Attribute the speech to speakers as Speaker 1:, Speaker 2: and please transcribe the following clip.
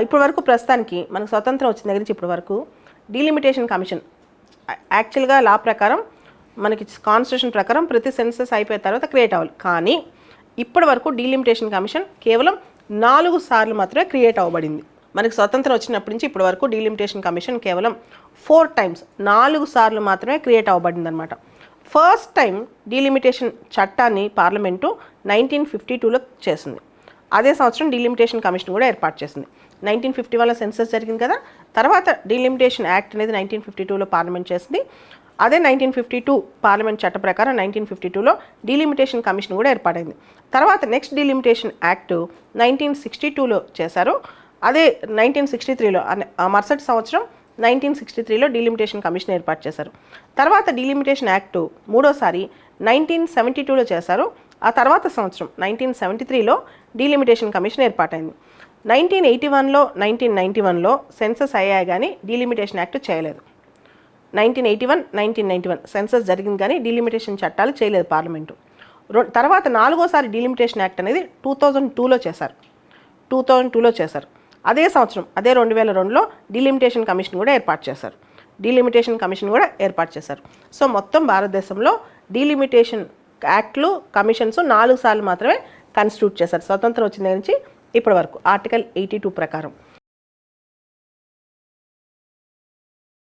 Speaker 1: ఇప్పటి వరకు ప్రస్తుతానికి మనకు స్వతంత్రం వచ్చిన దగ్గర నుంచి ఇప్పటి వరకు డీలిమిటేషన్ కమిషన్ యాక్చువల్గా లా ప్రకారం మనకి కాన్స్టిట్యూషన్ ప్రకారం ప్రతి సెన్సస్ అయిపోయిన తర్వాత క్రియేట్ అవ్వాలి. కానీ ఇప్పటి వరకు డీలిమిటేషన్ కమిషన్ కేవలం 4 సార్లు మాత్రమే క్రియేట్ అవ్వబడింది. మనకి స్వతంత్రం వచ్చినప్పటి నుంచి ఇప్పటి వరకు డీలిమిటేషన్ కమిషన్ కేవలం 4 టైమ్స్ 4 సార్లు మాత్రమే క్రియేట్ అవ్వబడింది అనమాట. ఫస్ట్ టైం డీలిమిటేషన్ చట్టాన్ని పార్లమెంటు 1952లో చేసింది. అదే సంవత్సరం డీలిమిటేషన్ కమిషన్ కూడా ఏర్పాటు చేసింది. 1951లో సెన్సస్ జరిగింది కదా, తర్వాత డీలిమిటేషన్ యాక్ట్ అనేది 1952లో పార్లమెంట్ చేసింది. అదే 1952 పార్లమెంట్ చట్ట ప్రకారం 1952లో డీలిమిటేషన్ కమిషన్ కూడా ఏర్పాటైంది. తర్వాత నెక్స్ట్ డీలిమిటేషన్ యాక్ట్ 1962లో చేశారు. అదే 1963లో మరుసటి సంవత్సరం 1963లో డీలిమిటేషన్ కమిషన్ ఏర్పాటు చేశారు. తర్వాత డీలిమిటేషన్ యాక్ట్ మూడోసారి 1972లో చేశారు. ఆ తర్వాత సంవత్సరం 1973లో డీలిమిటేషన్ కమిషన్ ఏర్పాటైంది. 1981లో 1991లో సెన్సస్ అయ్యాయి కానీ డీలిమిటేషన్ యాక్ట్ చేయలేదు. 1981 సెన్సస్ జరిగింది కానీ డీలిమిటేషన్ చట్టాలు చేయలేదు పార్లమెంటు. తర్వాత 4వసారి డీలిమిటేషన్ యాక్ట్ అనేది 2002లో చేశారు. అదే సంవత్సరం అదే 2002లో డీలిమిటేషన్ కమిషన్ కూడా ఏర్పాటు చేశారు. సో మొత్తం భారతదేశంలో డీలిమిటేషన్ యాక్ట్లు కమిషన్స్ 4 సార్లు మాత్రమే కాన్స్టిట్యూట్ చేశారు స్వతంత్రం వచ్చిన దగ్గర నుంచి ఇప్పటి వరకు ఆర్టికల్ 82 ప్రకారం.